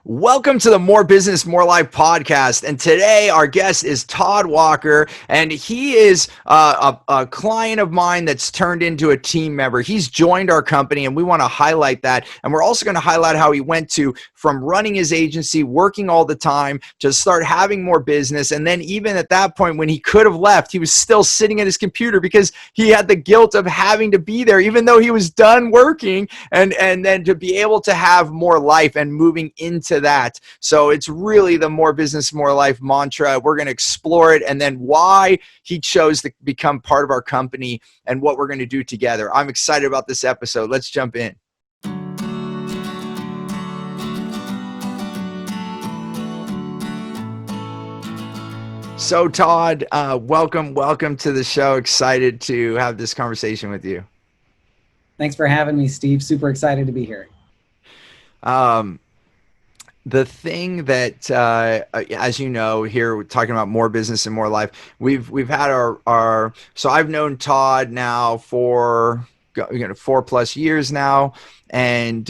Welcome to the More Business, More Life podcast. And today our guest is Todd Walker, and he is a client of mine that's turned into a team member. He's joined our company, and we want to highlight that. And we're also going to highlight how he went from running his agency, working all the time, to start having more business. And then even at that point, when he could have left, he was still sitting at his computer because he had the guilt of having to be there, even though he was done working, and then to be able to have more life and moving into that. So it's really the More Business, More Life mantra. We're going to explore it, and then why he chose to become part of our company and what we're going to do together. I'm excited about this episode. Let's jump in. So Todd, welcome to the show. Excited to have this conversation with you. Thanks for having me, Steve. Super excited to be here. The thing that, as you know, here we're talking about more business and more life. We've had our so I've known Todd now for 4+ years now, and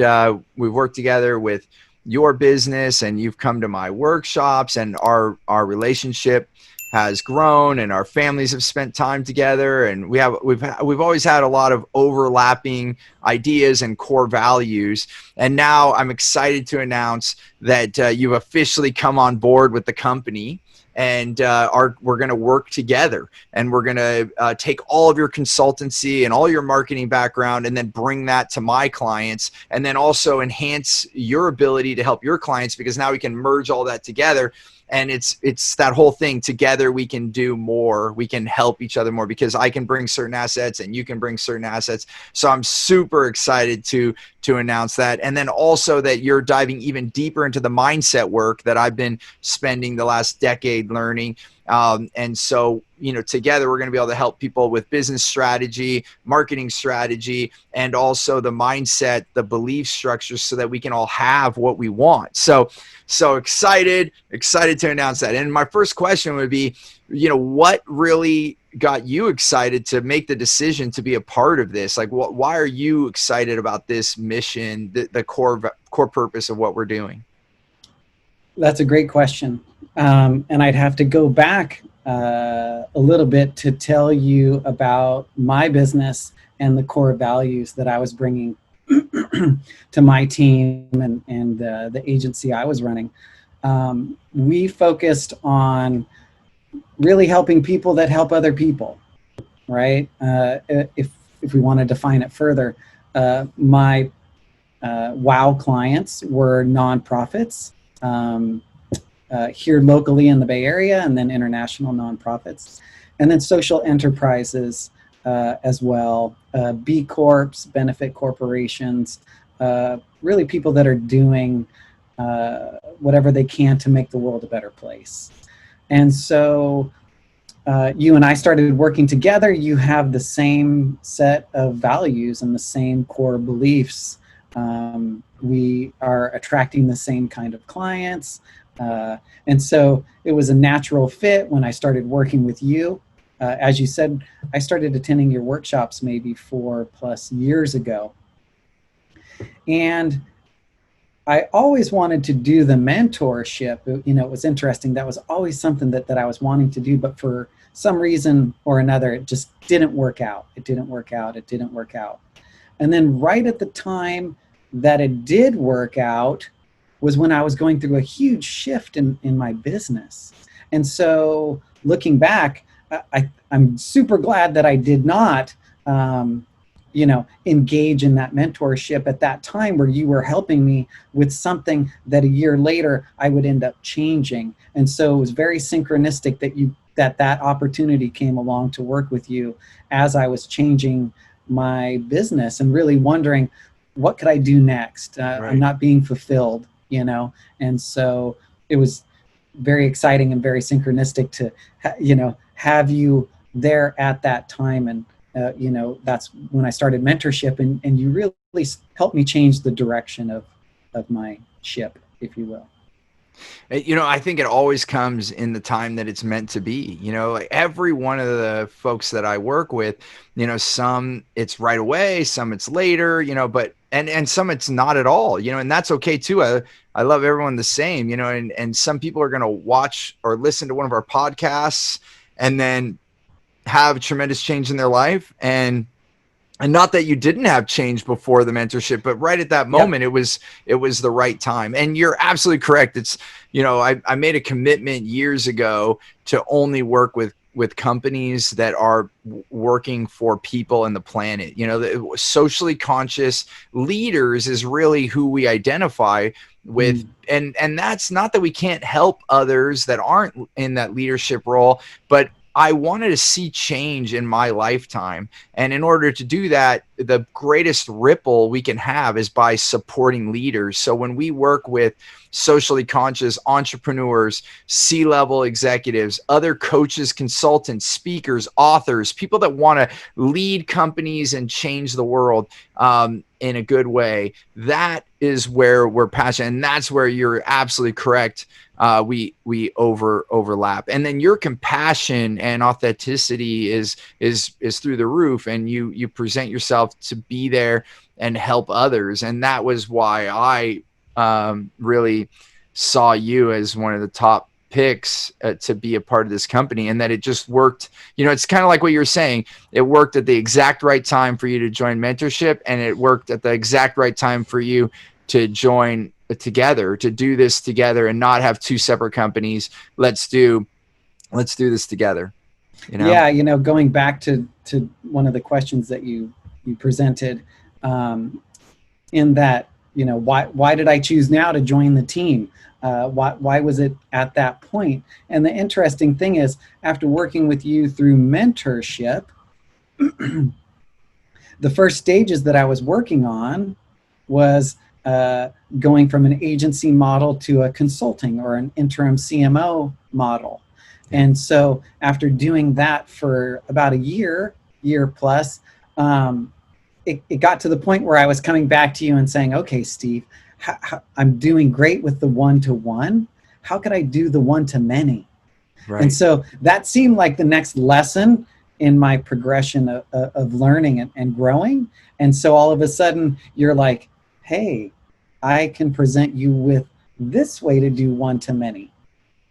we've worked together with your business, and you've come to my workshops, and our relationship has grown, and our families have spent time together, and we've always had a lot of overlapping ideas and core values. And now I'm excited to announce that you've officially come on board with the company, and we're going to work together, and we're going to take all of your consultancy and all your marketing background and then bring that to my clients, and then also enhance your ability to help your clients, because now we can merge all that together. And it's that whole thing. Together we can do more. We can help each other more, because I can bring certain assets and you can bring certain assets. So I'm super excited to announce that. And then also that you're diving even deeper into the mindset work that I've been spending the last decade learning. And so, together we're going to be able to help people with business strategy, marketing strategy, and also the mindset, the belief structures, so that we can all have what we want. So excited to announce that. And my first question would be, what really got you excited to make the decision to be a part of this? Like, why are you excited about this mission, the core purpose of what we're doing? That's a great question. And I'd have to go back a little bit to tell you about my business and the core values that I was bringing to my team and the agency I was running. We focused on really helping people that help other people, right? If we want to define it further, my WOW clients were nonprofits here locally in the Bay Area, and then international nonprofits, and then social enterprises as well, B Corps, benefit corporations, really people that are doing whatever they can to make the world a better place. And so you and I started working together. You have the same set of values and the same core beliefs. We are attracting the same kind of clients. And so it was a natural fit when I started working with you. As you said, I started attending your workshops maybe 4+ years ago. And I always wanted to do the mentorship. It was interesting. That was always something that I was wanting to do, but for some reason or another, it just didn't work out. It didn't work out. And then right at the time that it did work out was when I was going through a huge shift in my business. And so looking back, I'm super glad that I did not, engage in that mentorship at that time, where you were helping me with something that a year later I would end up changing. And so it was very synchronistic that opportunity came along to work with you as I was changing my business and really wondering, what could I do next? Right. I'm not being fulfilled, and so it was very exciting and very synchronistic to, have you there at that time. And, that's when I started mentorship, and you really helped me change the direction of my ship, if you will. I think it always comes in the time that it's meant to be. Like every one of the folks that I work with, some it's right away, some it's later, but and some it's not at all, and that's okay too. I love everyone the same, and some people are going to watch or listen to one of our podcasts and then have tremendous change in their life, and not that you didn't have change before the mentorship, but right at that Yep. moment it was the right time. And you're absolutely correct. It's I made a commitment years ago to only work with companies that are working for people and the planet. The socially conscious leaders is really who we identify with. Mm. And that's not that we can't help others that aren't in that leadership role, but I wanted to see change in my lifetime. And in order to do that, the greatest ripple we can have is by supporting leaders. So when we work with socially conscious entrepreneurs, C-level executives, other coaches, consultants, speakers, authors, people that want to lead companies and change the world in a good way, that is where we're passionate. And that's where you're absolutely correct. We overlap, and then your compassion and authenticity is through the roof, and you present yourself to be there and help others. And that was why I really saw you as one of the top picks to be a part of this company, and that it just worked. It's kind of like what you're saying. It worked at the exact right time for you to join mentorship, and it worked at the exact right time for you to join together, to do this together and not have two separate companies. Let's do this together. Yeah, going back to one of the questions that you presented, um, in that, why did I choose now to join the team? Why was it at that point? And the interesting thing is, after working with you through mentorship, the first stages that I was working on was going from an agency model to a consulting or an interim CMO model. Yeah. And so after doing that for about a year plus, it got to the point where I was coming back to you and saying, okay, Steve, I'm doing great with the one-to-one. How could I do the one-to-many? Right. And so that seemed like the next lesson in my progression of learning and growing. And so all of a sudden you're like, hey, I can present you with this way to do one-to-many.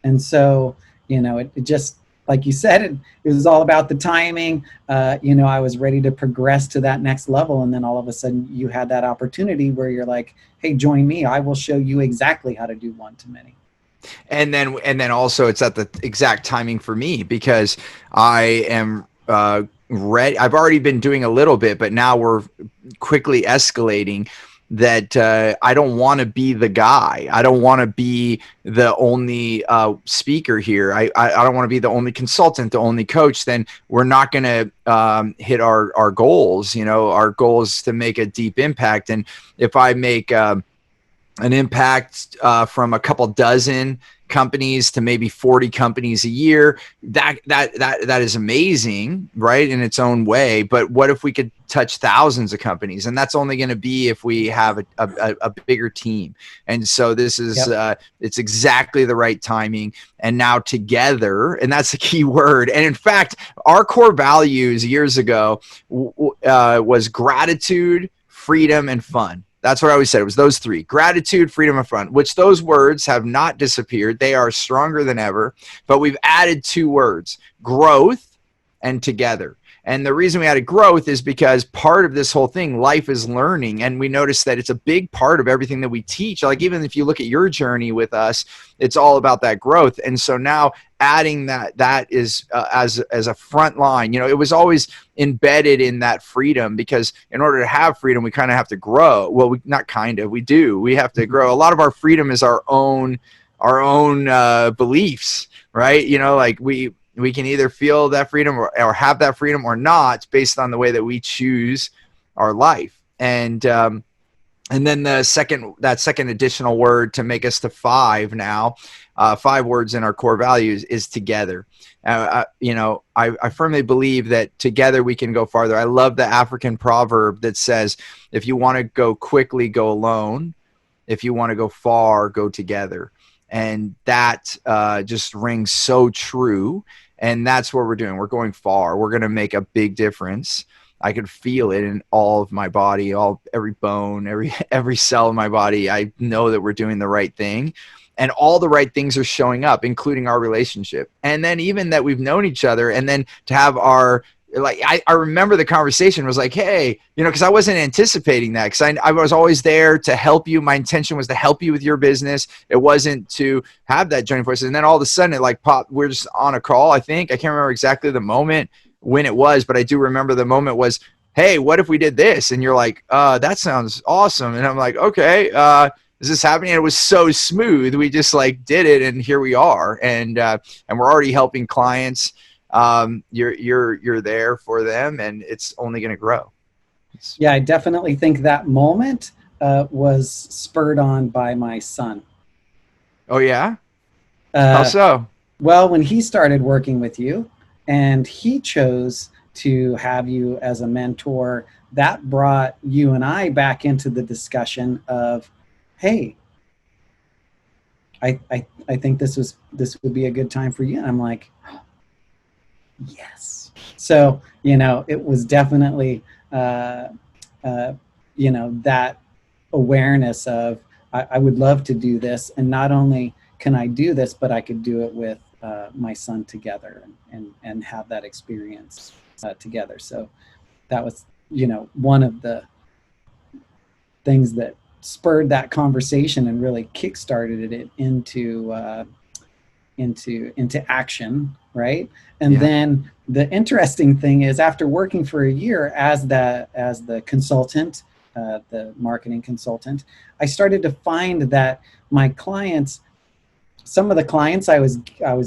And so, it just, like you said, it was all about the timing. I was ready to progress to that next level. And then all of a sudden you had that opportunity where you're like, hey, join me. I will show you exactly how to do one-to-many. And then also it's at the exact timing for me, because I am ready. I've already been doing a little bit, but now we're quickly escalating. That I don't want to be the guy. I don't want to be the only speaker here. I don't want to be the only consultant, the only coach. Then we're not going to hit our goals. Our goal is to make a deep impact. And if I make an impact from a couple dozen companies to maybe 40 companies a year, that is amazing, right, in its own way. But what if we could touch thousands of companies? And that's only going to be if we have a bigger team. And so this is Yep. it's exactly the right timing. And now together, and that's the key word. And in fact, our core values years ago was gratitude, freedom, and fun. That's what I always said. It was those three: gratitude, freedom, and fun, which those words have not disappeared. They are stronger than ever, but we've added two words: growth and together. And the reason we added growth is because part of this whole thing, life is learning. And we noticed that it's a big part of everything that we teach. Like, even if you look at your journey with us, it's all about that growth. And so now adding that is as a front line. It was always embedded in that freedom, because in order to have freedom, we kind of have to grow. Well, we do. We have to grow. A lot of our freedom is our own beliefs, right? Like we can either feel that freedom or have that freedom or not, based on the way that we choose our life. And then that second additional word to make us to five now, 5 words in our core values, is together. I firmly believe that together we can go farther. I love the African proverb that says, if you want to go quickly, go alone. If you want to go far, go together. And that just rings so true. And that's what we're doing. We're going far. We're going to make a big difference. I could feel it in all of my body, every bone, every cell in my body. I know that we're doing the right thing, and all the right things are showing up, including our relationship. And then even that we've known each other, and then to have our, like, I remember the conversation was like, hey, because I wasn't anticipating that, because I was always there to help you. My intention was to help you with your business. It wasn't to have that joining forces. And then all of a sudden it like popped. We're just on a call. I think I can't remember exactly the moment when it was, but I do remember the moment was, hey, what if we did this? And you're like, that sounds awesome. And I'm like, okay, is this happening? And it was so smooth. We just like did it, and here we are. And we're already helping clients. You're there for them, and it's only going to grow. Yeah, I definitely think that moment was spurred on by my son. Oh yeah? How so? Well, when he started working with you and he chose to have you as a mentor, that brought you and I back into the discussion of, hey, I think this would be a good time for you. And I'm like, yes. So, it was definitely, that awareness of, I would love to do this. And not only can I do this, but I could do it with my son together and have that experience together. So that was, one of the things that spurred that conversation and really kickstarted it into action, right? And then the interesting thing is, after working for a year as the consultant, the marketing consultant, I started to find that my clients, some of the clients I was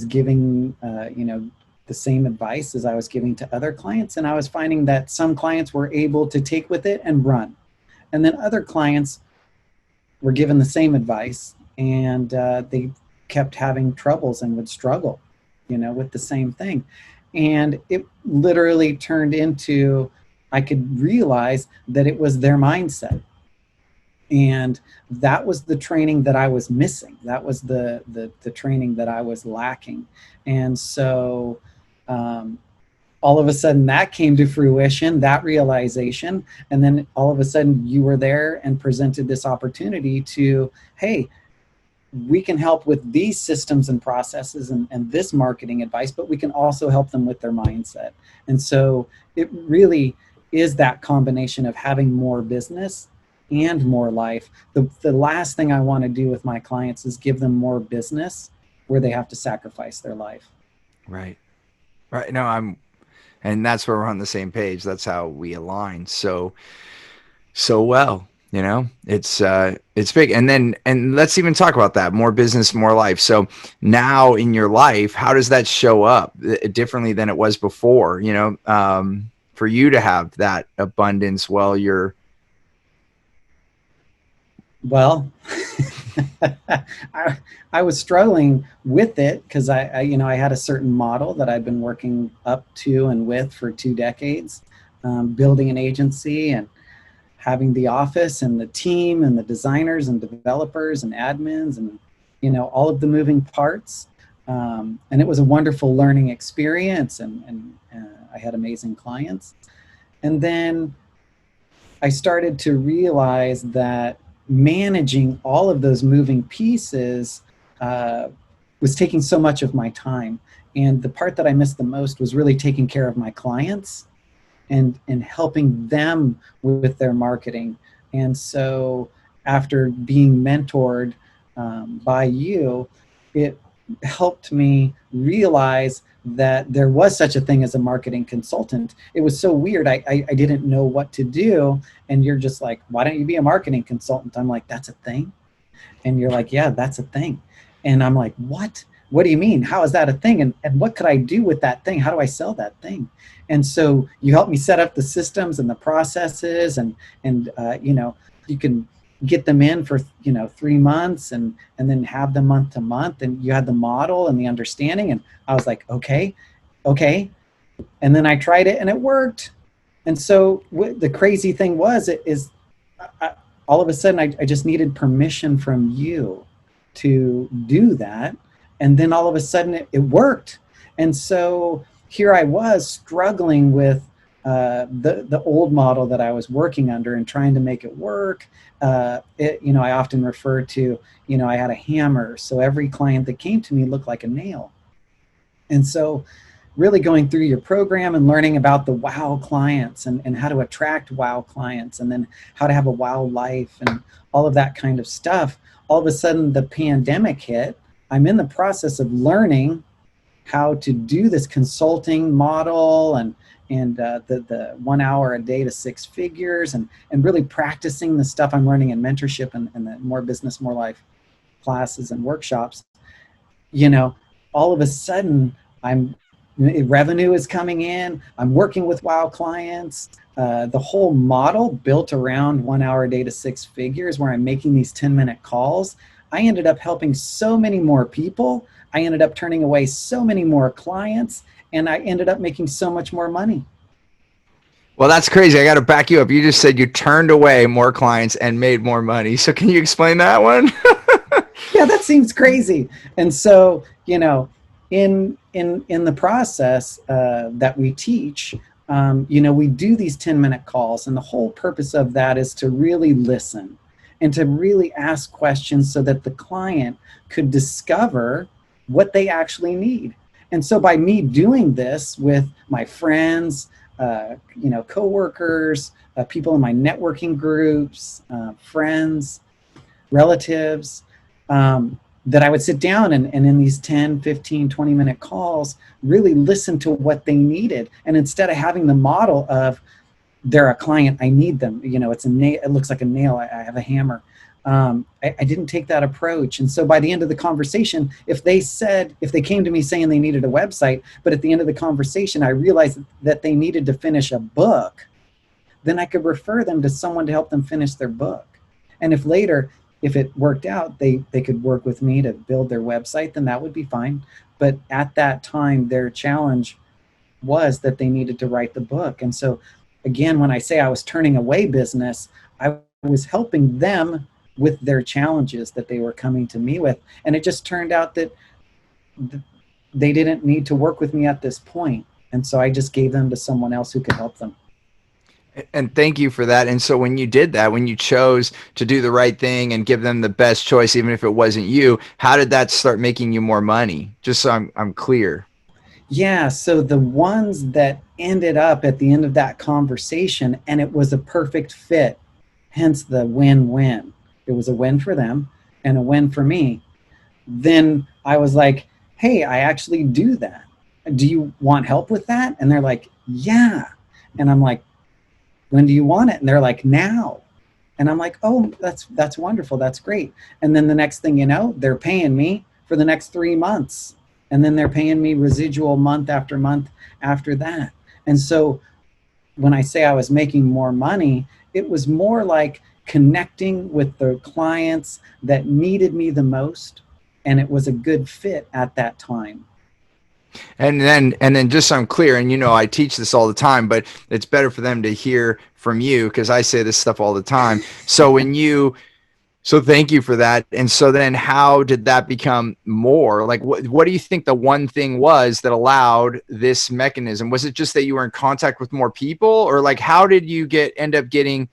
giving, the same advice as I was giving to other clients, and I was finding that some clients were able to take with it and run, and then other clients were given the same advice, and they kept having troubles and would struggle, with the same thing. And it literally turned into, I could realize that it was their mindset. And that was the training that I was missing. That was the training that I was lacking. And so all of a sudden that came to fruition, that realization. And then all of a sudden you were there and presented this opportunity to, hey, we can help with these systems and processes and this marketing advice, but we can also help them with their mindset. And so it really is that combination of having more business and more life. The last thing I want to do with my clients is give them more business where they have to sacrifice their life. Right. No, and that's where we're on the same page. That's how we align so well. It's big. And let's even talk about that. More business, more life. So now in your life, how does that show up differently than it was before? For you to have that abundance while you're. Well, I was struggling with it because I had a certain model that I'd been working up to and with for 2 decades, building an agency and having the office and the team and the designers and developers and admins and all of the moving parts, and it was a wonderful learning experience, and I had amazing clients. And then I started to realize that managing all of those moving pieces was taking so much of my time. And the part that I missed the most was really taking care of my clients and helping them with their marketing. And so after being mentored by you, it helped me realize that there was such a thing as a marketing consultant. It was so weird. I didn't know what to do. And you're just like, why don't you be a marketing consultant? I'm like, that's a thing? And you're like, yeah, that's a thing. And I'm like, what? What do you mean? How is that a thing? And what could I do with that thing? How do I sell that thing? And so you helped me set up the systems and the processes, and you can get them in for 3 months and then have them month to month, and you had the model and the understanding, and I was like, okay. And then I tried it and it worked. And so the crazy thing was, all of a sudden I just needed permission from you to do that. And then all of a sudden it worked. And so here I was struggling with the old model that I was working under and trying to make it work. I often refer to, I had a hammer. So every client that came to me looked like a nail. And so really going through your program and learning about the wow clients and how to attract wow clients and then how to have a wow life and all of that kind of stuff. All of a sudden the pandemic hit. I'm in the process of learning how to do this consulting model and the 1 hour a day to 6 figures and really practicing the stuff I'm learning in mentorship and the More Business, More Life classes and workshops. All of a sudden revenue is coming in. I'm working with wow clients. The whole model built around 1 hour a day to 6 figures where I'm making these 10-minute calls. I ended up helping so many more people. I ended up turning away so many more clients, and I ended up making so much more money. Well, that's crazy. I got to back you up. You just said you turned away more clients and made more money. So can you explain that one? Yeah, that seems crazy. And so, in the process that we teach, we do these 10-minute calls, and the whole purpose of that is to really listen and to really ask questions so that the client could discover what they actually need. And so by me doing this with my friends, coworkers, people in my networking groups, friends, relatives, that I would sit down and in these 10, 15, 20-minute calls, really listen to what they needed. And instead of having the model of, they're a client, I need them, it's a nail, it looks like a nail, I have a hammer. I didn't take that approach. And so by the end of the conversation, if they came to me saying they needed a website, but at the end of the conversation, I realized that they needed to finish a book, then I could refer them to someone to help them finish their book. And if later, if it worked out, they could work with me to build their website, then that would be fine. But at that time, their challenge was that they needed to write the book. And so again, when I say I was turning away business, I was helping them with their challenges that they were coming to me with. And it just turned out that they didn't need to work with me at this point. And so I just gave them to someone else who could help them. And thank you for that. And so when you did that, when you chose to do the right thing and give them the best choice, even if it wasn't you, how did that start making you more money? Just so I'm clear. Yeah, so the ones that ended up at the end of that conversation, and it was a perfect fit, hence the win-win. It was a win for them and a win for me. Then I was like, hey, I actually do that. Do you want help with that? And they're like, yeah. And I'm like, when do you want it? And they're like, now. And I'm like, oh, that's wonderful. That's great. And then the next thing you know, they're paying me for the next 3 months. And then they're paying me residual month after month after that. And so when I say I was making more money, it was more like connecting with the clients that needed me the most. And it was a good fit at that time. And then just so I'm clear, and I teach this all the time, but it's better for them to hear from you because I say this stuff all the time. So so thank you for that. And so then how did that become more? Like, what do you think the one thing was that allowed this mechanism? Was it just that you were in contact with more people, or like, how did you end up getting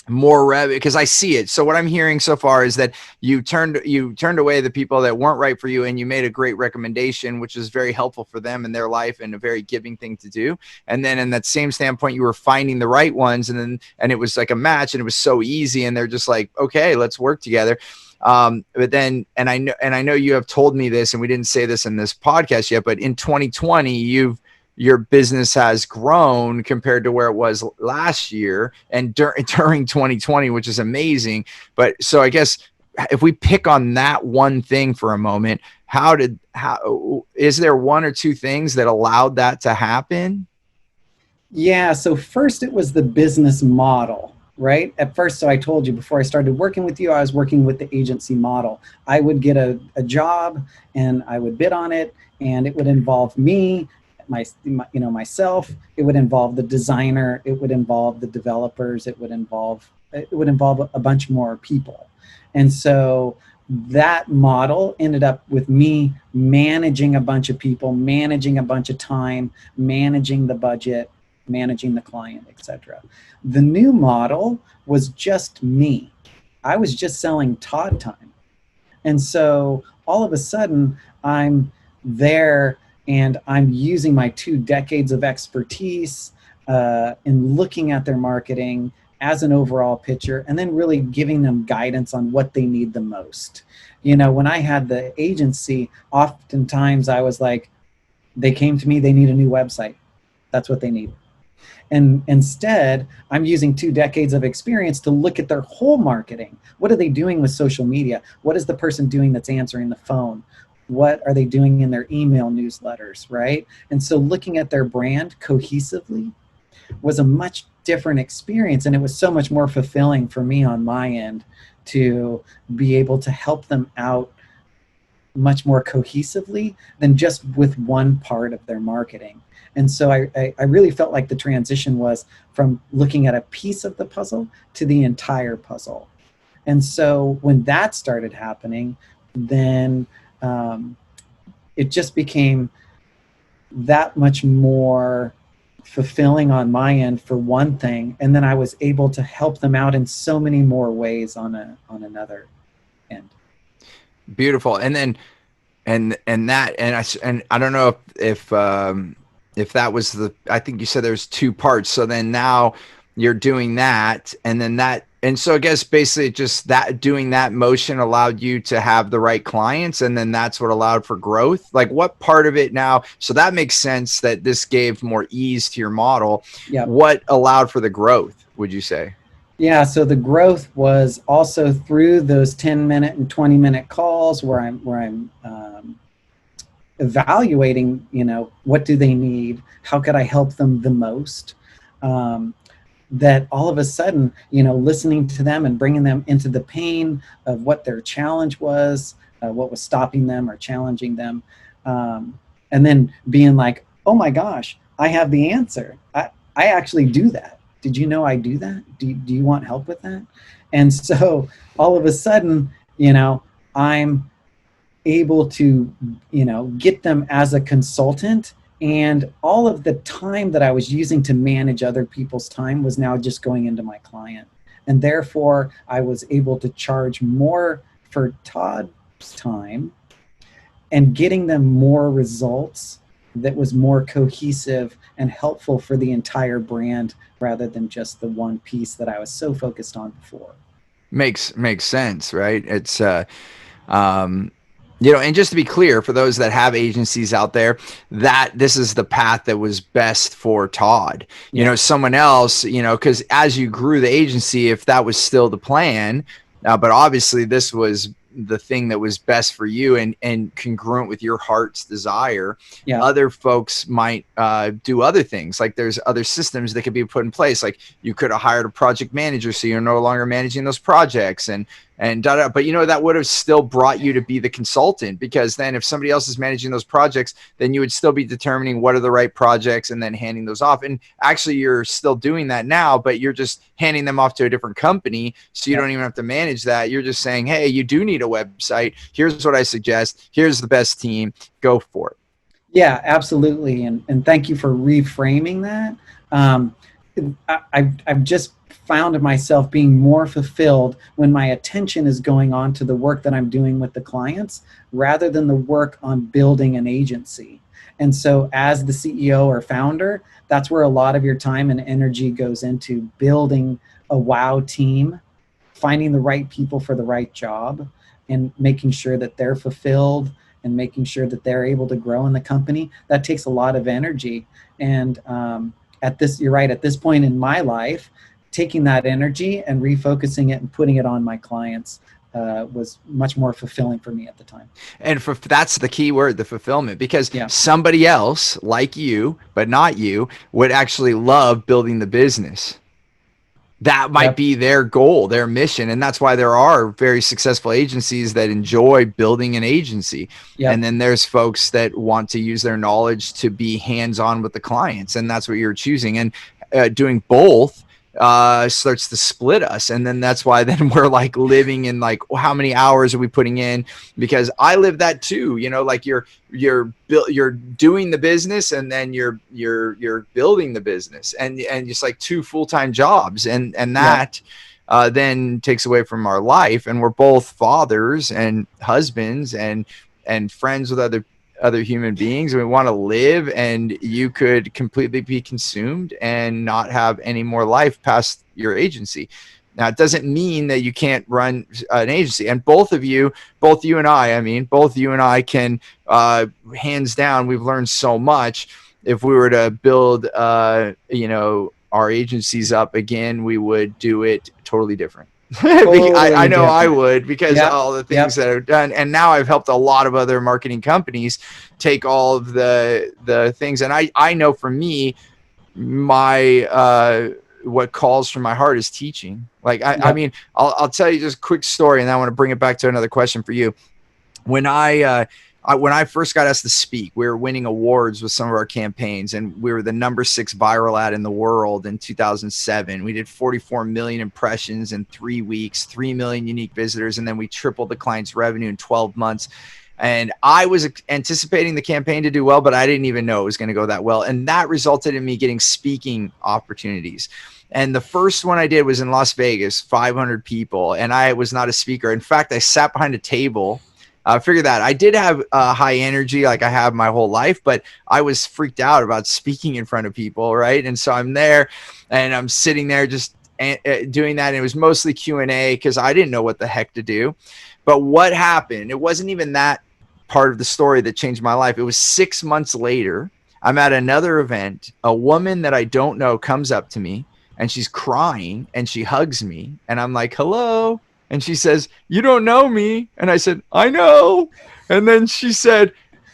more revenue? Because I see it. So what I'm hearing so far is that you turned away the people that weren't right for you, and you made a great recommendation, which is very helpful for them in their life and a very giving thing to do. And then in that same standpoint, you were finding the right ones, and it was like a match, and it was so easy, and they're just like, okay, let's work together. But then, and I know you have told me this, and we didn't say this in this podcast yet, but in 2020, your business has grown compared to where it was last year and during 2020, which is amazing. But so I guess if we pick on that one thing for a moment, how is there one or two things that allowed that to happen? Yeah, so first it was the business model, right? At first, so I told you before I started working with you, I was working with the agency model. I would get a job and I would bid on it, and it would involve me, myself. It would involve the designer. It would involve the developers. It would involve a bunch more people. And so that model ended up with me managing a bunch of people, managing a bunch of time, managing the budget, managing the client, etc. The new model was just me. I was just selling Todd time. And so all of a sudden, I'm there and I'm using my 2 decades of expertise in looking at their marketing as an overall picture, and then really giving them guidance on what they need the most. When I had the agency, oftentimes I was like, they came to me, they need a new website. That's what they need. And instead, I'm using 2 decades of experience to look at their whole marketing. What are they doing with social media? What is the person doing that's answering the phone? What are they doing in their email newsletters, right? And so looking at their brand cohesively was a much different experience. And it was so much more fulfilling for me on my end to be able to help them out much more cohesively than just with one part of their marketing. And so I really felt like the transition was from looking at a piece of the puzzle to the entire puzzle. And so when that started happening, then it just became that much more fulfilling on my end for one thing. And then I was able to help them out in so many more ways on another end. Beautiful. And then and I don't know if that was I think you said there's two parts. So then now you're doing that, and then and so I guess basically just that doing that motion allowed you to have the right clients, and then that's what allowed for growth. Like, what part of it now? So that makes sense that this gave more ease to your model. Yeah. What allowed for the growth, would you say? Yeah, so the growth was also through those 10-minute and 20-minute calls where I'm evaluating, what do they need? How could I help them the most? That all of a sudden, listening to them and bringing them into the pain of what their challenge was, what was stopping them or challenging them, and then being like, oh my gosh, I have the answer. I actually do that. Did you know I do that? Do you want help with that? And so all of a sudden, I'm able to, get them as a consultant, and all of the time that I was using to manage other people's time was now just going into my client. And therefore, I was able to charge more for Todd's time and getting them more results that was more cohesive and helpful for the entire brand rather than just the one piece that I was so focused on before. Makes sense, right? It's and just to be clear, for those that have agencies out there, that this is the path that was best for Todd. Someone else, because as you grew the agency, if that was still the plan, but obviously this was the thing that was best for you and congruent with your heart's desire. Yeah. Other folks might do other things. Like, there's other systems that could be put in place. Like, you could have hired a project manager, so you're no longer managing those projects, and but that would have still brought you to be the consultant, because then if somebody else is managing those projects, then you would still be determining what are the right projects and then handing those off. And actually, you're still doing that now, but you're just handing them off to a different company, so you don't even have to manage that. You're just saying, hey, you do need a website. Here's what I suggest. Here's the best team. Go for it. Yeah, absolutely. And thank you for reframing that. I've just found myself being more fulfilled when my attention is going on to the work that I'm doing with the clients rather than the work on building an agency. And so as the CEO or founder, that's where a lot of your time and energy goes into building a wow team, finding the right people for the right job, and making sure that they're fulfilled and making sure that they're able to grow in the company. That takes a lot of energy. And you're right, at this point in my life, taking that energy and refocusing it and putting it on my clients was much more fulfilling for me at the time. And that's the key word, the fulfillment, because somebody else like you, but not you, would actually love building the business. That might be their goal, their mission. And that's why there are very successful agencies that enjoy building an agency. And then there's folks that want to use their knowledge to be hands-on with the clients. And that's what you're choosing. And doing both starts to split us. And then that's why then we're like living in like, how many hours are we putting in? Because I live that too, like you're doing the business, and then you're building the business, and just like two full-time jobs, and Yep. that then takes away from our life. And we're both fathers and husbands and friends with other human beings, and we want to live, and you could completely be consumed and not have any more life past your agency. Now, it doesn't mean that you can't run an agency. And both you and both you and I can, hands down, we've learned so much. If we were to build, our agencies up again, we would do it totally different. I Totally know I different. would, because Yep. all the things Yep. that are done, and now I've helped a lot of other marketing companies take all of the things. And I know for me, my what calls from my heart is teaching. Like Yep. I'll tell you just a quick story, and then I want to bring it back to another question for you. When when I first got asked to speak, we were winning awards with some of our campaigns, and we were the #6 viral ad in the world in 2007. We did 44 million impressions in 3 weeks, 3 million unique visitors, and then we tripled the client's revenue in 12 months. And I was anticipating the campaign to do well, but I didn't even know it was going to go that well. And that resulted in me getting speaking opportunities. And the first one I did was in Las Vegas, 500 people, and I was not a speaker. In fact, I sat behind a table. Figure that I did have high energy, like I have my whole life, but I was freaked out about speaking in front of people, right? And so I'm there, and I'm sitting there just doing that. And it was mostly Q&A, because I didn't know what the heck to do. But what happened? It wasn't even that part of the story that changed my life. It was 6 months later. I'm at another event. A woman that I don't know comes up to me, and she's crying, and she hugs me, and I'm like, hello. And she says, "You don't know me." And I said, "I know." And then she said,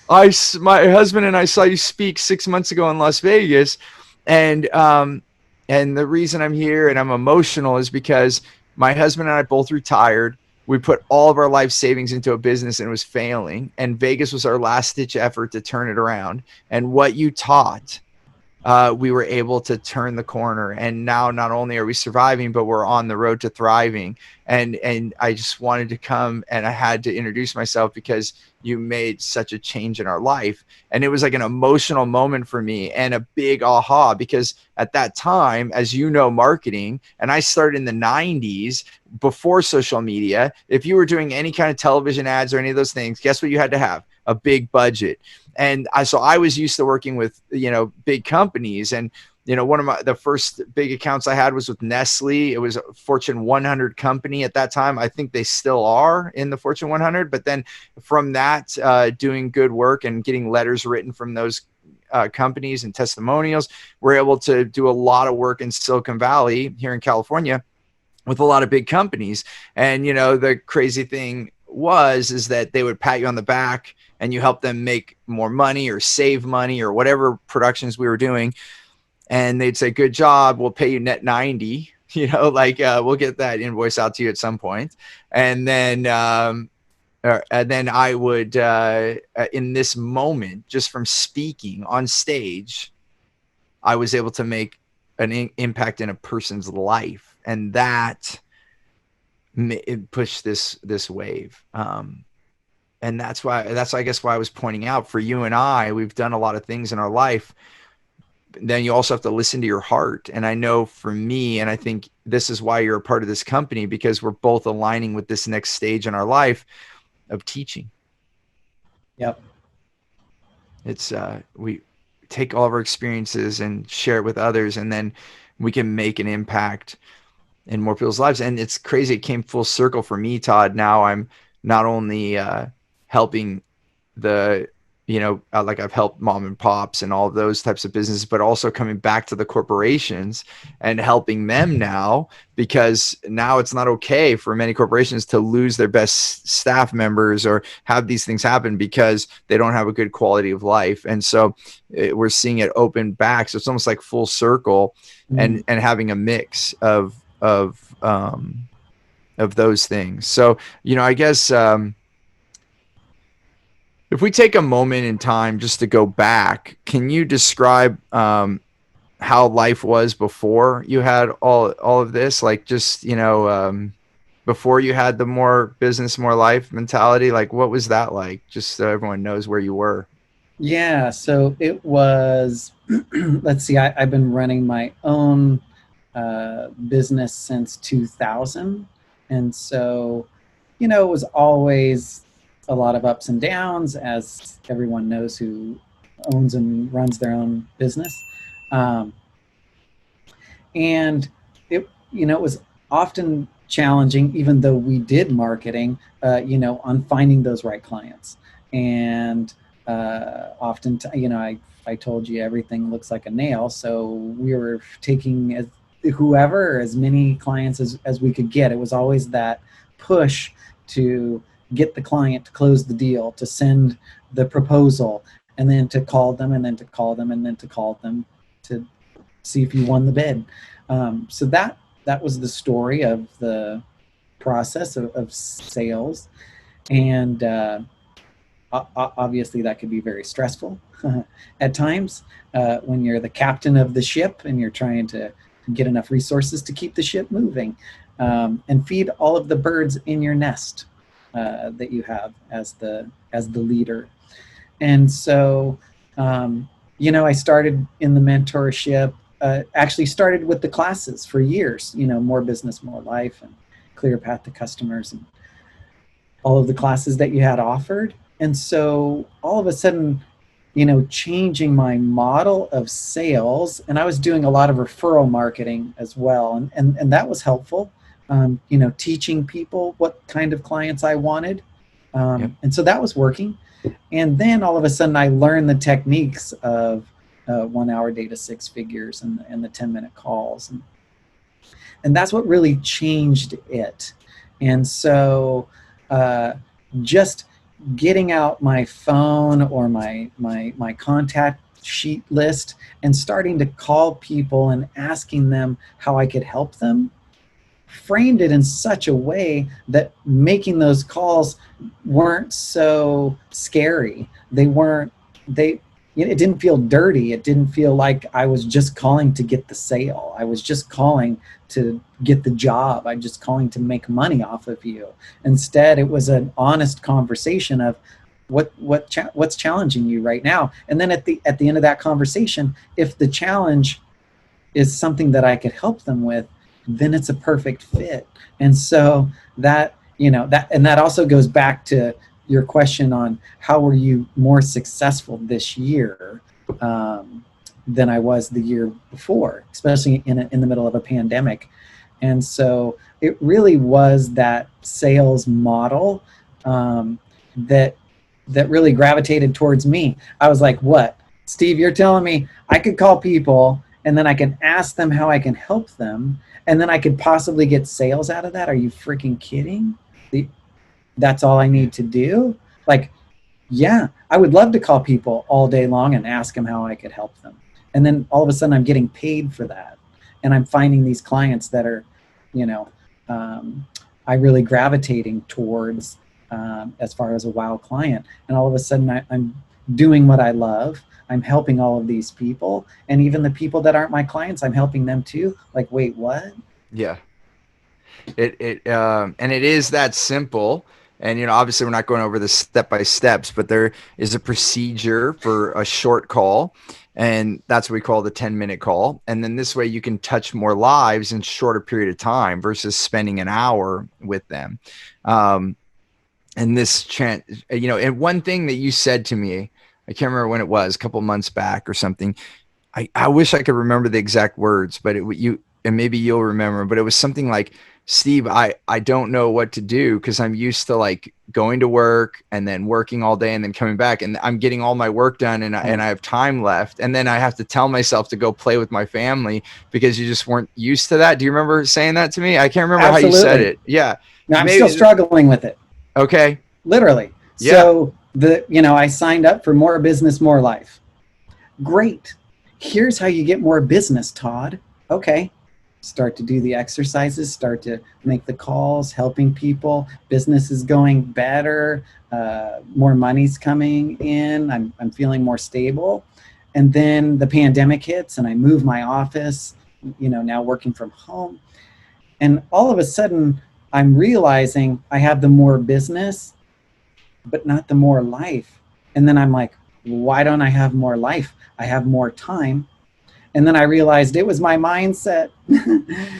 my husband and I saw you speak 6 months ago in Las Vegas. And the reason I'm here and I'm emotional is because my husband and I both retired. We put all of our life savings into a business, and it was failing. And Vegas was our last ditch effort to turn it around. And what you taught, we were able to turn the corner. And now not only are we surviving, but we're on the road to thriving. And I just wanted to come, and I had to introduce myself because you made such a change in our life. And it was like an emotional moment for me, and a big aha, because at that time, as you know, marketing, and I started in the 90s before social media. If you were doing any kind of television ads or any of those things, guess what you had to have? A big budget. And so I was used to working with, big companies. And, one of the first big accounts I had was with Nestle. It was a Fortune 100 company at that time. I think they still are in the Fortune 100. But then from that, doing good work and getting letters written from those companies and testimonials, we're able to do a lot of work in Silicon Valley here in California with a lot of big companies. And, the crazy thing is that they would pat you on the back, and you help them make more money or save money or whatever productions we were doing. And they'd say, "Good job. We'll pay you net 90, we'll get that invoice out to you at some point." And then I would, in this moment, just from speaking on stage, I was able to make an impact in a person's life. And that it pushed this wave. And that's I guess why I was pointing out, for you and I, we've done a lot of things in our life. Then you also have to listen to your heart. And I know for me, and I think this is why you're a part of this company, because we're both aligning with this next stage in our life of teaching. Yep. It's we take all of our experiences and share it with others, and then we can make an impact in more people's lives. And it's crazy, it came full circle for me, Todd. Now I'm not only helping the, like I've helped mom and pops and all of those types of businesses, but also coming back to the corporations and helping them now, because now it's not okay for many corporations to lose their best staff members or have these things happen because they don't have a good quality of life. And so we're seeing it open back. So it's almost like full circle, Mm. and having a mix of those things. So, I guess, if we take a moment in time just to go back, can you describe how life was before you had all of this, like just before you had the more business more life mentality, like what was that like, just so everyone knows where you were. Yeah, so it was, let's see, I've been running my own business since 2000. And so, it was always a lot of ups and downs, as everyone knows who owns and runs their own business. Um, and it was often challenging, even though we did marketing, on finding those right clients. And often, I told you everything looks like a nail, so we were taking as many clients as we could get. It was always that push to get the client to close the deal, to send the proposal, and then to call them, and then to call them, and then to call them to see if you won the bid. So that was the story of the process of sales. And obviously that could be very stressful at times, when you're the captain of the ship and you're trying to get enough resources to keep the ship moving, and feed all of the birds in your nest that you have as the leader. And so, I started in the mentorship. Actually, started with the classes for years. More business, more life, and clear path to customers, and all of the classes that you had offered. And so, all of a sudden, changing my model of sales, and I was doing a lot of referral marketing as well, and that was helpful. Teaching people what kind of clients I wanted, Yep. and so that was working. And then all of a sudden, I learned the techniques of 1 hour data, six figures, and the 10-minute calls. And that's what really changed it. And so just getting out my phone or my contact sheet list and starting to call people and asking them how I could help them, framed it in such a way that making those calls weren't so scary. They it didn't feel dirty. It didn't feel like I was just calling to get the sale. I was just calling to get the job. I'm just calling to make money off of you. Instead, it was an honest conversation of what's challenging you right now. And then at the end of that conversation, if the challenge is something that I could help them with, then it's a perfect fit. And so that also goes back to your question on how were you more successful this year, than I was the year before, especially in the middle of a pandemic. And so it really was that sales model, that really gravitated towards me. I was like, what, Steve, you're telling me I could call people and then I can ask them how I can help them, and then I could possibly get sales out of that? Are you freaking kidding? That's all I Yeah. need to do? Like, yeah, I would love to call people all day long and ask them how I could help them. And then all of a sudden I'm getting paid for that. And I'm finding these clients that are, you know, I really gravitating towards, as far as a wow client. And all of a sudden I'm doing what I love. I'm helping all of these people. And even the people that aren't my clients, I'm helping them too. Like, wait, what? Yeah. And it is that simple. And obviously we're not going over the step by steps, but there is a procedure for a short call, and that's what we call the 10-minute call. And then this way you can touch more lives in shorter period of time versus spending an hour with them. Um, and and one thing that you said to me, I can't remember when it was, a couple months back or something. I wish I could remember the exact words, but and maybe you'll remember, but it was something like, Steve, I don't know what to do because I'm used to like going to work and then working all day and then coming back, and I'm getting all my work done, and I have time left. And then I have to tell myself to go play with my family because you just weren't used to that. Do you remember saying that to me? I can't remember how you said Absolutely. it. Yeah. Now I'm still Maybe. struggling with it. Okay. Literally. Yeah. So I signed up for More Business, More Life. Great. Here's how you get more business, Todd. Okay. Start to do the exercises, start to make the calls, helping people. Business is going better. More money's coming in. I'm feeling more stable. And then the pandemic hits and I move my office, now working from home. And all of a sudden, I'm realizing I have the more business, but not the more life. And then I'm like, why don't I have more life? I have more time. And then I realized it was my mindset.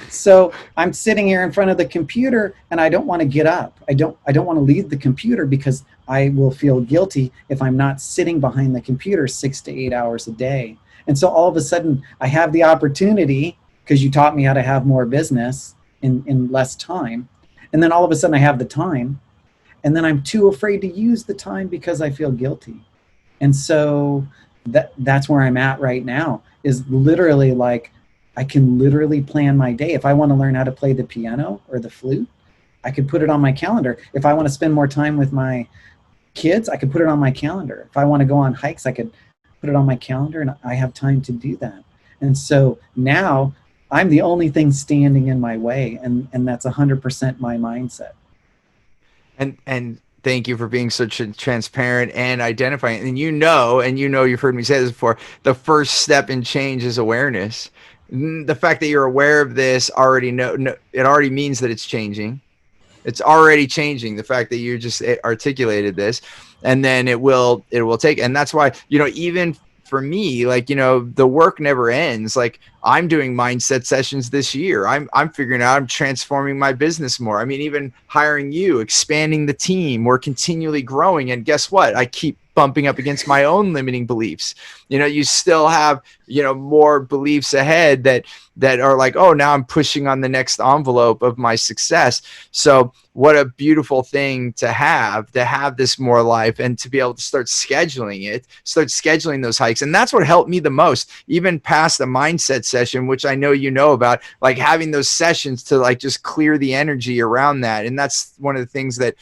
So I'm sitting here in front of the computer and I don't want to get up. I don't want to leave the computer because I will feel guilty if I'm not sitting behind the computer 6 to 8 hours a day. And so all of a sudden I have the opportunity, because you taught me how to have more business in less time. And then all of a sudden I have the time, and then I'm too afraid to use the time because I feel guilty. And so that's where I'm at right now, is literally like I can literally plan my day. If I want to learn how to play the piano or the flute, I could put it on my calendar. If I want to spend more time with my kids, I could put it on my calendar. If I want to go on hikes, I could put it on my calendar, and I have time to do that. And so now I'm the only thing standing in my way, and that's 100% my mindset. And thank you for being such a transparent and identifying. And you've heard me say this before. The first step in change is awareness. The fact that you're aware of this it already means that it's changing. It's already changing. The fact that you just articulated this, and then it will take. And that's why, even for me, like, the work never ends. Like, I'm doing mindset sessions this year. I'm figuring out, I'm transforming my business more. I mean, even hiring you, expanding the team, we're continually growing. And guess what? I keep bumping up against my own limiting beliefs. You still have, more beliefs ahead that are like, oh, now I'm pushing on the next envelope of my success. So what a beautiful thing to have this more life, and to be able to start scheduling those hikes. And that's what helped me the most, even past the mindset session, which I know about, like having those sessions to like just clear the energy around that. And that's one of the things that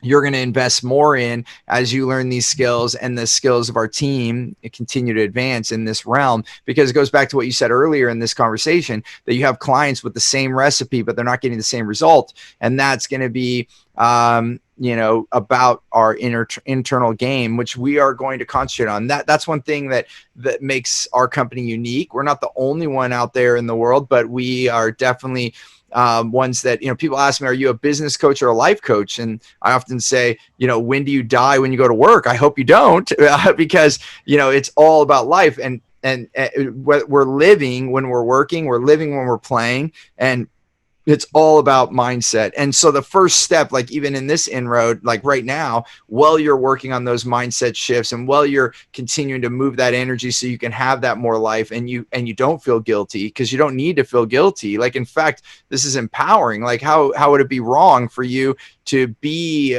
you're going to invest more in as you learn these skills, and the skills of our team continue to advance in this realm, because it goes back to what you said earlier in this conversation, that you have clients with the same recipe, but they're not getting the same result. And that's going to be, about our internal game, which we are going to concentrate on. That's one thing that makes our company unique. We're not the only one out there in the world, but we are definitely ones that, people ask me, are you a business coach or a life coach? And I often say, when do you die when you go to work? I hope you don't, because, it's all about life. And we're living when we're working, we're living when we're playing, and it's all about mindset. And so the first step, like even in this inroad, like right now, while you're working on those mindset shifts, and while you're continuing to move that energy so you can have that more life, and you don't feel guilty, because you don't need to feel guilty. Like, in fact, this is empowering. Like, how would it be wrong for you to be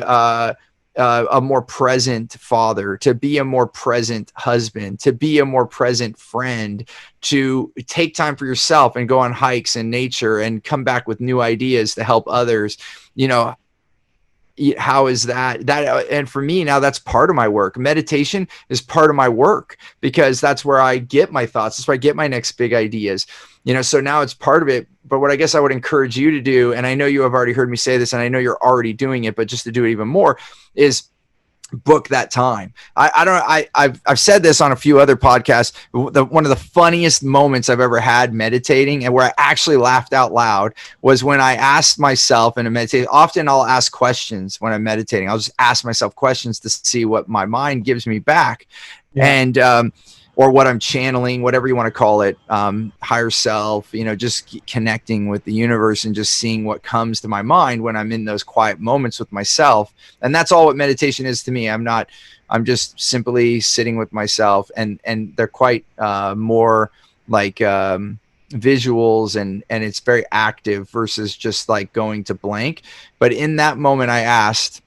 a more present father, to be a more present husband, to be a more present friend, to take time for yourself and go on hikes in nature and come back with new ideas to help others? How is that? And for me now, that's part of my work. Meditation is part of my work, because that's where I get my thoughts. That's where I get my next big ideas. So now it's part of it. But what I guess I would encourage you to do, and I know you have already heard me say this, and I know you're already doing it, but just to do it even more, is book that time. I've said this on a few other podcasts. One of the funniest moments I've ever had meditating, and where I actually laughed out loud, was when I asked myself in a meditation. Often I'll ask questions when I'm meditating. I'll just ask myself questions to see what my mind gives me back. Yeah. And or what I'm channeling, whatever you want to call it, higher self, just connecting with the universe and just seeing what comes to my mind when I'm in those quiet moments with myself. And that's all what meditation is to me. I'm just simply sitting with myself, and they're quite more like visuals, and it's very active versus just like going to blank. But in that moment, I asked,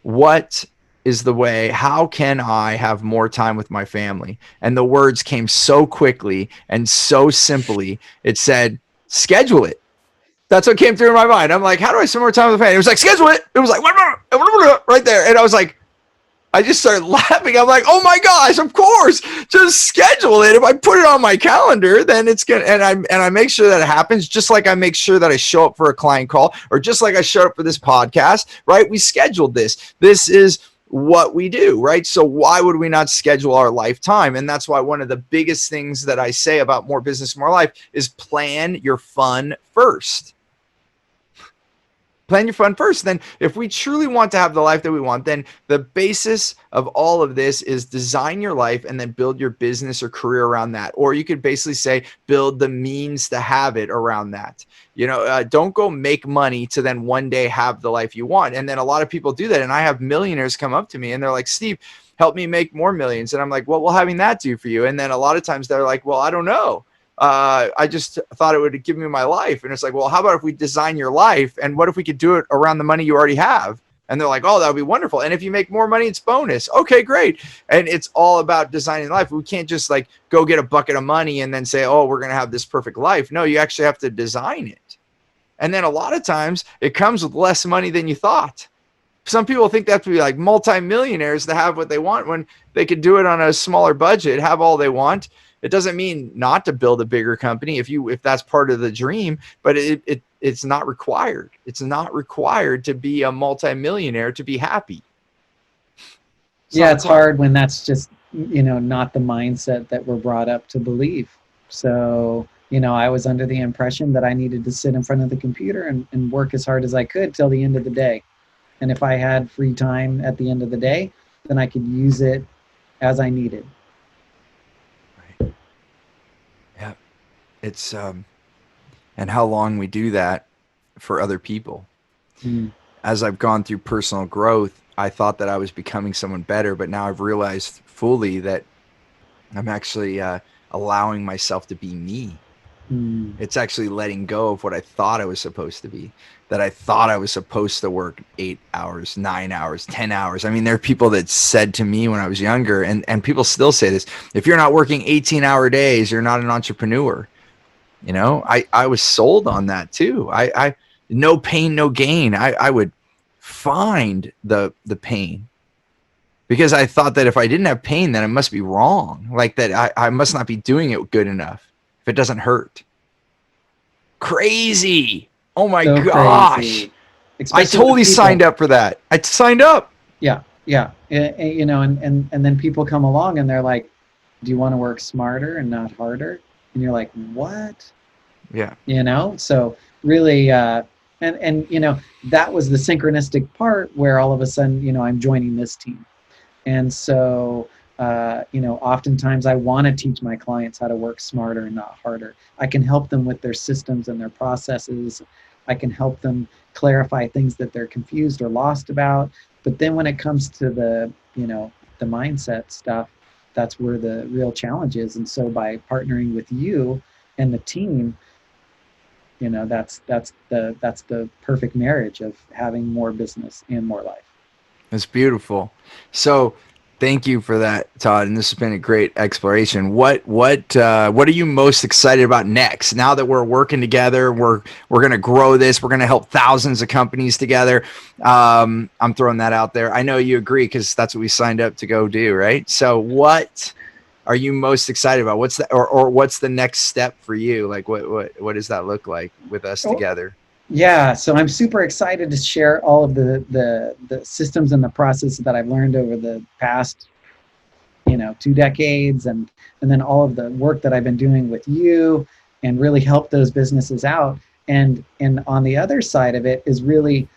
what is the way, how can I have more time with my family? And the words came so quickly and so simply. It said, schedule it. That's what came through in my mind. I'm like, how do I spend more time with the family? It was like, schedule it. It was like, right there. And I was like, I just started laughing. I'm like, oh my gosh, of course, just schedule it. If I put it on my calendar, then it's gonna, and I make sure that it happens, just like I make sure that I show up for a client call, or just like I showed up for this podcast, right? We scheduled this. This is what we do, right? So why would we not schedule our lifetime? And that's why one of the biggest things that I say about More Business, More Life is plan your fun first. Plan your fun first. Then if we truly want to have the life that we want, then the basis of all of this is design your life and then build your business or career around that. Or you could basically say build the means to have it around that. Don't go make money to then one day have the life you want. And then a lot of people do that. And I have millionaires come up to me and they're like, Steve, help me make more millions. And I'm like, well, having that do for you? And then a lot of times they're like, well, I don't know. I just thought it would give me my life. And it's like, well, how about if we design your life? And what if we could do it around the money you already have? And they're like, oh, that would be wonderful. And if you make more money, it's bonus. Okay, great. And it's all about designing life. We can't just like go get a bucket of money and then say, oh, we're going to have this perfect life. No, you actually have to design it. And then a lot of times it comes with less money than you thought. Some people think they have to be like multimillionaires to have what they want when they could do it on a smaller budget, have all they want. It doesn't mean not to build a bigger company if that's part of the dream, but it's not required. It's not required to be a multimillionaire to be happy. It's hard when that's just, not the mindset that we're brought up to believe. So, I was under the impression that I needed to sit in front of the computer and work as hard as I could till the end of the day. And if I had free time at the end of the day, then I could use it as I needed. Right. Yeah. It's and how long we do that for other people. As I've gone through personal growth, I thought that I was becoming someone better, but now I've realized fully that I'm actually allowing myself to be me. It's actually letting go of what I thought I was supposed to be, that I thought I was supposed to work 8 hours, 9 hours, 10 hours. I mean, there are people that said to me when I was younger, and people still say this, if you're not working 18-hour days, you're not an entrepreneur. I was sold on that too. I no pain, no gain. I would find the pain because I thought that if I didn't have pain, then I must be wrong. Like that I must not be doing it good enough if it doesn't hurt. Crazy. Oh my gosh. I totally signed up for that. I signed up. Yeah. And then people come along and they're like, do you want to work smarter and not harder? And you're like, what? Yeah. So really, and that was the synchronistic part where all of a sudden, I'm joining this team. And so, oftentimes I want to teach my clients how to work smarter and not harder. I can help them with their systems and their processes. I can help them clarify things that they're confused or lost about. But then when it comes to the mindset stuff, that's where the real challenge is. And so by partnering with you and the team, that's the perfect marriage of having more business and more life. It's beautiful. So thank you for that, Todd. And this has been a great exploration. What are you most excited about next? Now that we're working together, we're going to grow this. We're going to help thousands of companies together. I'm throwing that out there. I know you agree because that's what we signed up to go do, right? So what are you most excited about? What's the or what's the next step for you? Like what does that look like with us together? Yeah, so I'm super excited to share all of the systems and the processes that I've learned over the past 2 decades, and then all of the work that I've been doing with you, and really help those businesses out. And on the other side of it is really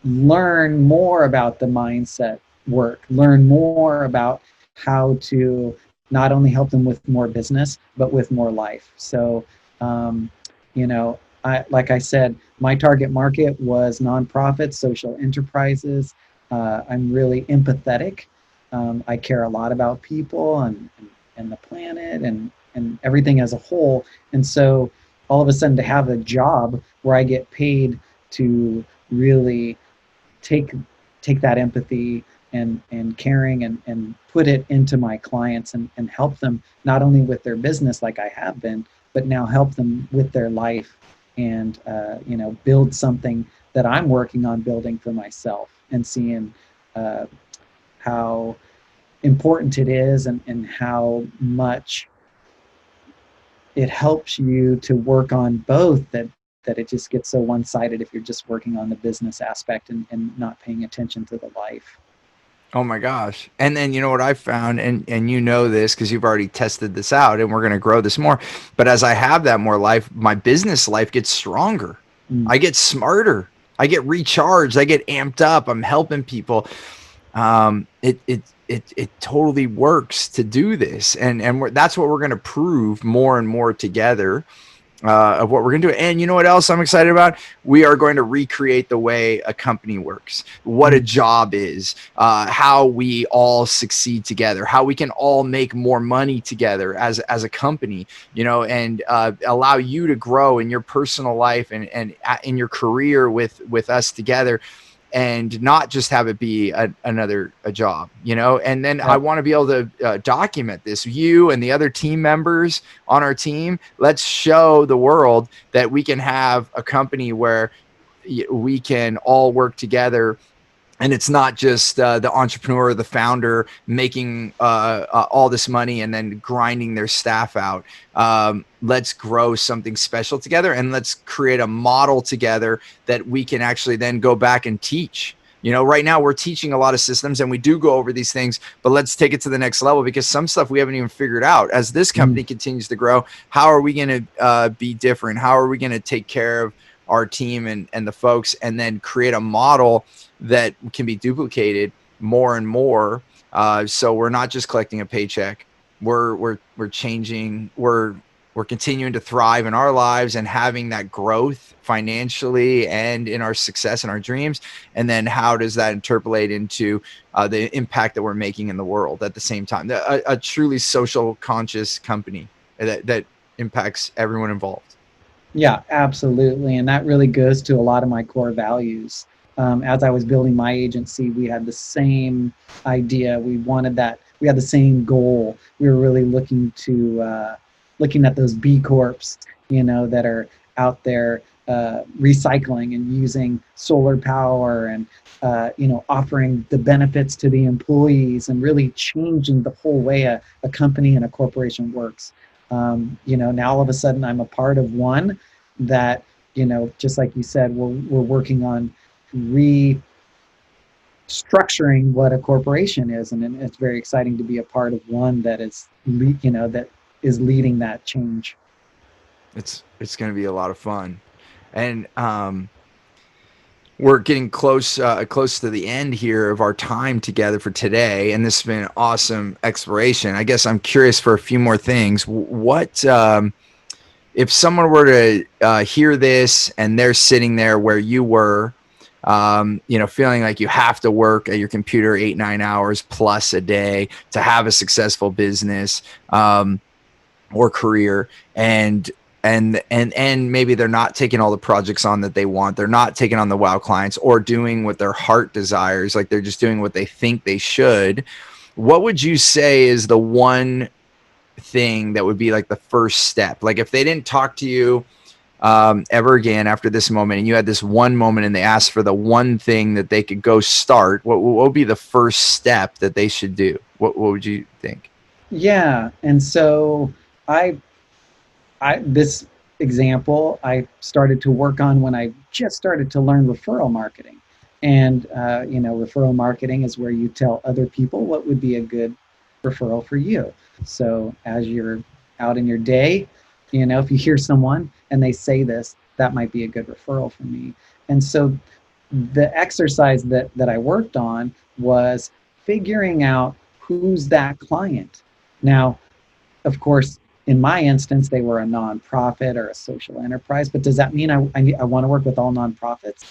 learn more about the mindset work, learn more about how to not only help them with more business but with more life. So like I said, my target market was nonprofits, social enterprises. I'm really empathetic. I care a lot about people and the planet and everything as a whole. And so all of a sudden to have a job where I get paid to really take that empathy and caring and put it into my clients and help them not only with their business like I have been, but now help them with their life and build something that I'm working on building for myself and seeing how important it is and how much it helps you to work on both, that it just gets so one-sided if you're just working on the business aspect and not paying attention to the life. Oh my gosh. And then you know what I found, and you know this because you've already tested this out, and we're going to grow this more. But as I have that more life, my business life gets stronger. Mm. I get smarter. I get recharged. I get amped up. I'm helping people. It totally works to do this, and that's what we're going to prove more and more together, of what we're going to do. And you know what else I'm excited about? We are going to recreate the way a company works, what a Mm. job is, how we all succeed together, how we can all make more money together as a company, and allow you to grow in your personal life and in your career with us together, and not just have it be another job, and then I Yep. want to be able to document this, you and the other team members on our team. Let's show the world that we can have a company where we can all work together, and it's not just the entrepreneur, the founder making all this money and then grinding their staff out. Let's grow something special together, and let's create a model together that we can actually then go back and teach. Right now we're teaching a lot of systems and we do go over these things, but let's take it to the next level, because some stuff we haven't even figured out. As this Mm. company continues to grow, how are we going to be different? How are we going to take care of our team and the folks, and then create a model that can be duplicated more and more. So we're not just collecting a paycheck. We're changing. We're continuing to thrive in our lives and having that growth financially and in our success and our dreams. And then how does that interpolate into the impact that we're making in the world at the same time? A truly social conscious company that impacts everyone involved. Yeah, absolutely. And that really goes to a lot of my core values. As I was building my agency, we had the same idea. We wanted that. We had the same goal. We were really looking at those B Corps, that are out there recycling and using solar power and offering the benefits to the employees and really changing the whole way a company and a corporation works. Now all of a sudden I'm a part of one that, just like you said, we're working on restructuring what a corporation is, and it's very exciting to be a part of one that that is leading that change. It's going to be a lot of fun, and we're getting close to the end here of our time together for today, and this has been an awesome exploration. I guess I'm curious for a few more things. What if someone were to hear this and they're sitting there where you were, feeling like you have to work at your computer 8-9 hours plus a day to have a successful business, or career, and maybe they're not taking all the projects on that they want, they're not taking on the wow clients or doing what their heart desires, like they're just doing what they think they should. What would you say is the one thing that would be like the first step? Like if they didn't talk to you ever again after this moment, and you had this one moment and they asked for the one thing that they could go start, what would be the first step that they should do? What would you think? Yeah, and so I this example I started to work on when I just started to learn referral marketing. And referral marketing is where you tell other people what would be a good referral for you. So as you're out in your day, if you hear someone and they say this, that might be a good referral for me. And so the exercise that I worked on was figuring out who's that client. Now, of course, in my instance, they were a nonprofit or a social enterprise. But does that mean I want to work with all nonprofits?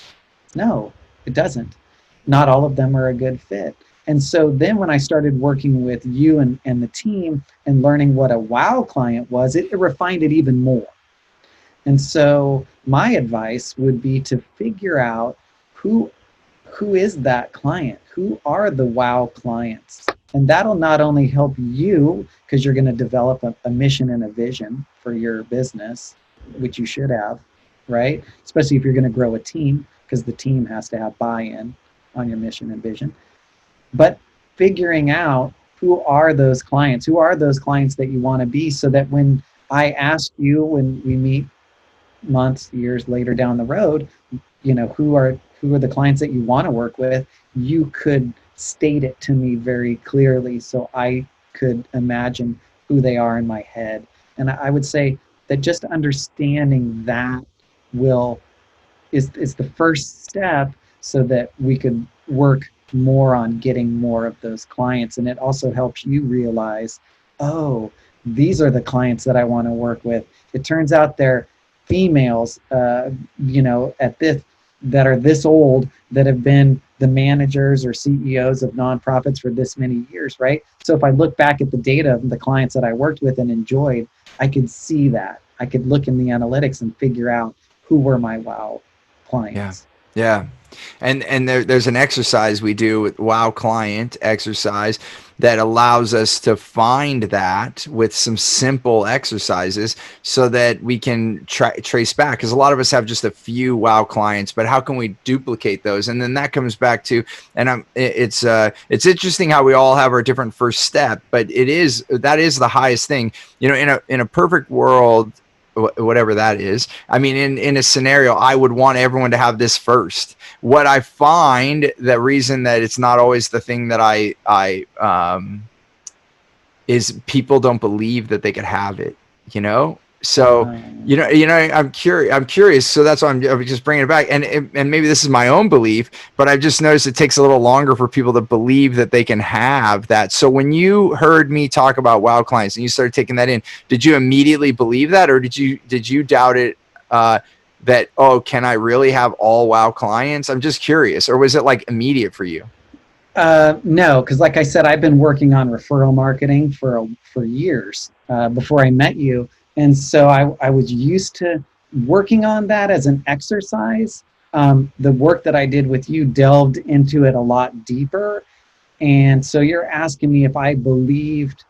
No, it doesn't. Not all of them are a good fit. And so then when I started working with you and the team and learning what a wow client was, it refined it even more. And so my advice would be to figure out who who is that client? Who are the wow clients? And that'll not only help you because you're going to develop a mission and a vision for your business, which you should have, right? Especially if you're going to grow a team, because the team has to have buy-in on your mission and vision. But figuring out who are those clients that you want to be, so that when I ask you, when we meet months, years later down the road, who are the clients that you want to work with, you could state it to me very clearly so I could imagine who they are in my head. And I would say that just understanding that will is the first step so that we could work more on getting more of those clients. And it also helps you realize, oh, these are the clients that I want to work with. It turns out they're females, at this that are this old that have been the managers or CEOs of nonprofits for this many years, right? So if I look back at the data of the clients that I worked with and enjoyed, I could see that. I could look in the analytics and figure out who were my wow Yeah. clients. Yeah. And there's an exercise we do with Wow Client exercise that allows us to find that with some simple exercises so that we can trace back. Because a lot of us have just a few Wow clients, but how can we duplicate those? And then that comes back to, and it's interesting how we all have our different first step, but that is the highest thing. In a perfect world, whatever that is. I mean, in a scenario, I would want everyone to have this first. What I find, the reason that it's not always the thing that is people don't believe that they could have it, you know? So, Um, I'm curious. So that's why I'm just bringing it back. And maybe this is my own belief, but I've just noticed it takes a little longer for people to believe that they can have that. So when you heard me talk about wow clients and you started taking that in, did you immediately believe that, or did you doubt it? That, oh, can I really have all wow clients? I'm just curious. Or was it like immediate for you? no, because like I said, I've been working on referral marketing for years before I met you, and so I was used to working on that as an exercise. The work that I did with you delved into it a lot deeper, and so you're asking me if I believed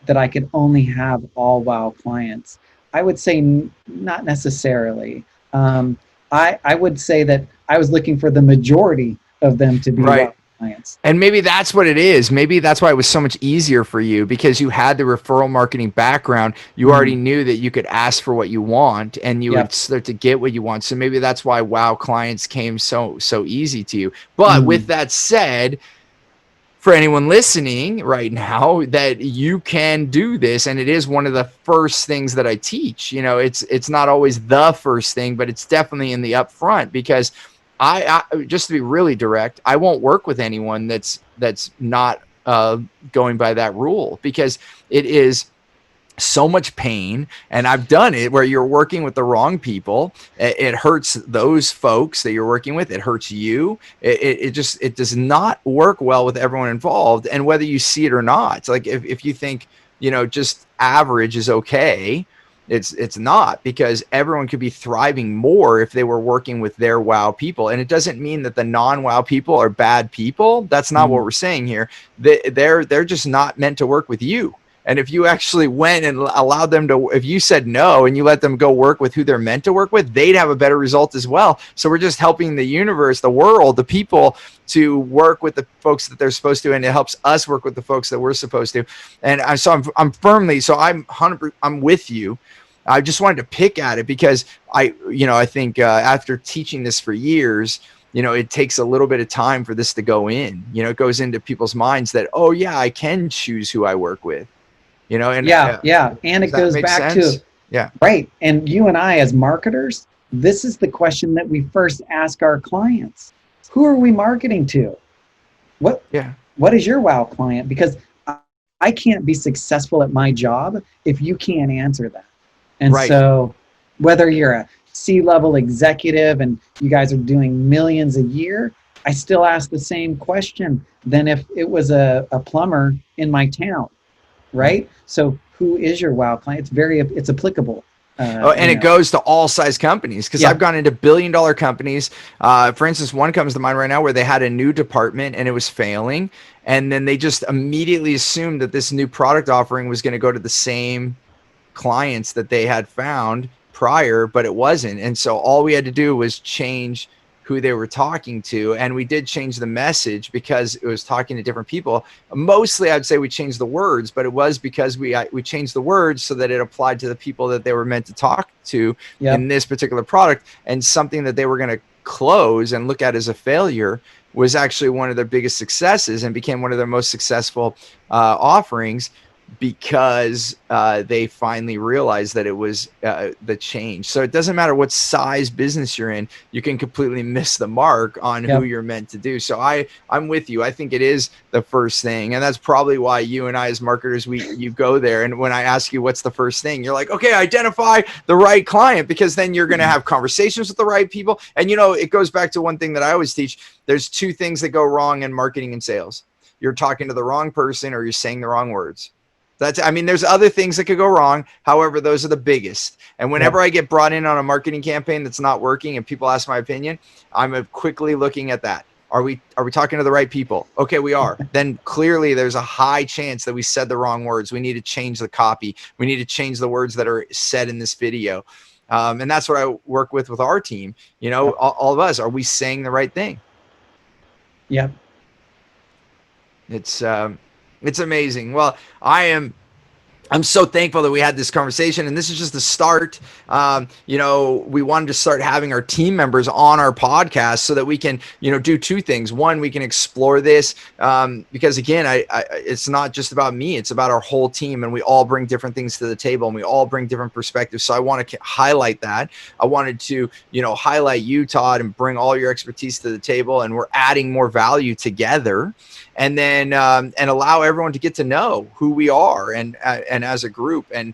that I could only have all wow clients. I would say not necessarily. Um, I would say that I was looking for the majority of them to be wow Right. clients. And maybe that's what it is. Maybe that's why it was so much easier for you, because you had the referral marketing background. You already Mhm. knew that you could ask for what you want and you would Yep. start to get what you want. So maybe that's why wow clients came so easy to you. But with Mhm. that said, for anyone listening right now, that you can do this, and it is one of the first things that I teach. It's not always the first thing, but it's definitely in the upfront, because I just to be really direct, I won't work with anyone that's not going by that rule, because it is so much pain. And I've done it where you're working with the wrong people. It hurts those folks that you're working with. It hurts you. It does not work well with everyone involved. And whether you see it or not, it's like if you think, just average is okay, it's not, because everyone could be thriving more if they were working with their wow people. And it doesn't mean that the non-wow people are bad people. That's not what Mhm. we're saying here. They're just not meant to work with you. And if you actually went and allowed them to, if you said no and you let them go work with who they're meant to work with, they'd have a better result as well. So we're just helping the universe, the world, the people to work with the folks that they're supposed to, and it helps us work with the folks that we're supposed to. And I'm firmly, so I'm 100, I'm with you. I just wanted to pick at it because I think after teaching this for years, it takes a little bit of time for this to go in. It goes into people's minds that, oh yeah, I can choose who I work with. And Yeah, yeah. And does it that goes make back to, sense? Yeah. right. And you and I, as marketers, this is the question that we first ask our clients. Who are we marketing to? What Yeah. what is your wow client? Because I can't be successful at my job if you can't answer that. And Right. so whether you're a C-level executive and you guys are doing millions a year, I still ask the same question than if it was a plumber in my town, Right. right? So who is your wow client? It's applicable. Oh, and You it know. goes to all size companies, because I've Yeah. gone into billion-dollar companies. For instance, one comes to mind right now where they had a new department and it was failing, and then they just immediately assumed that this new product offering was going to go to the same clients that they had found prior, but it wasn't. And so all we had to do was change who they were talking to. And we did change the message because it was talking to different people. Mostly I'd say we changed the words, but it was because we changed the words so that it applied to the people that they were meant to talk to Yep. in this particular product, and something that they were going to close and look at as a failure. was actually one of their biggest successes and became one of their most successful offerings, because they finally realized that it was the change. So it doesn't matter what size business you're in, you can completely miss the mark on who Yep. you're meant to do. So I'm with you. I think it is the first thing. And that's probably why you and I as marketers, you go there. And when I ask you what's the first thing, you're like, okay, identify the right client, because then you're going to have conversations with the right people. And, it goes back to one thing that I always teach. There's two things that go wrong in marketing and sales. You're talking to the wrong person, or you're saying the wrong words. There's other things that could go wrong. However, those are the biggest. And whenever Yep. I get brought in on a marketing campaign that's not working and people ask my opinion, I'm quickly looking at that. Are we talking to the right people? Okay, we are. Then clearly there's a high chance that we said the wrong words. We need to change the copy. We need to change the words that are said in this video. And that's what I work with our team. Yep. All of us, are we saying the right thing? Yep. It's amazing. Well, I'm so thankful that we had this conversation, and this is just the start. We wanted to start having our team members on our podcast so that we can, do two things. One, we can explore this, because again, it's not just about me; it's about our whole team, and we all bring different things to the table, and we all bring different perspectives. So I want to highlight that. I wanted to, highlight you, Todd, and bring all your expertise to the table, and we're adding more value together. And then and allow everyone to get to know who we are and as a group. And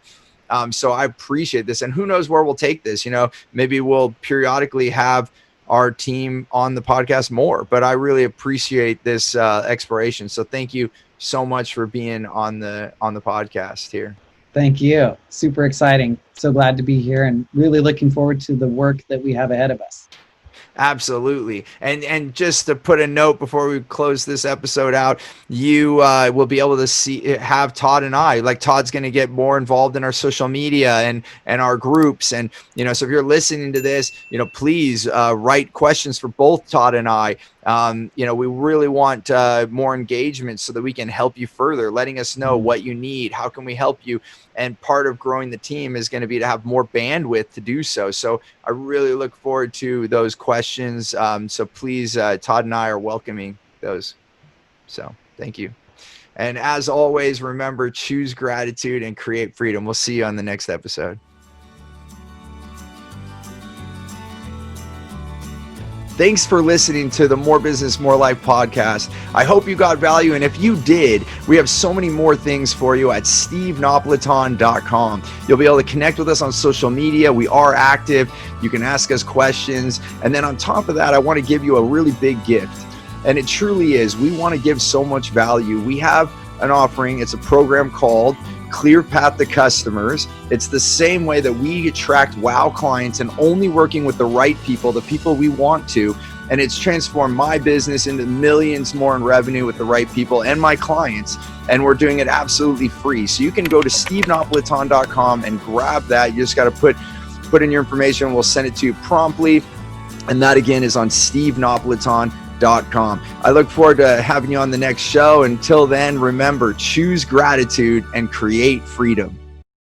so I appreciate this. And who knows where we'll take this? Maybe we'll periodically have our team on the podcast more. But I really appreciate this exploration. So thank you so much for being on the podcast here. Thank you. Super exciting. So glad to be here, and really looking forward to the work that we have ahead of us. Absolutely. And just to put a note before we close this episode out, you will be able to have Todd and I, like Todd's going to get more involved in our social media and our groups. And, so if you're listening to this, please write questions for both Todd and I. We really want more engagement so that we can help you further, letting us know what you need. How can we help you? And part of growing the team is going to be to have more bandwidth to do so. So I really look forward to those questions. So please, Todd and I are welcoming those. So thank you. And as always, remember, choose gratitude and create freedom. We'll see you on the next episode. Thanks for listening to the More Business, More Life podcast. I hope you got value. And if you did, we have so many more things for you at stevenapolitan.com. You'll be able to connect with us on social media. We are active. You can ask us questions. And then on top of that, I want to give you a really big gift. And it truly is. We want to give so much value. We have an offering. It's a program called Clear Path to Customers. It's the same way that we attract wow clients and only working with the right people, the people we want to. And it's transformed my business into millions more in revenue with the right people and my clients. And we're doing it absolutely free. So you can go to stevenapolitan.com and grab that. You just got to put in your information. We'll send it to you promptly. And that again is on stevenapolitan.com. I look forward to having you on the next show. Until then, remember, choose gratitude and create freedom.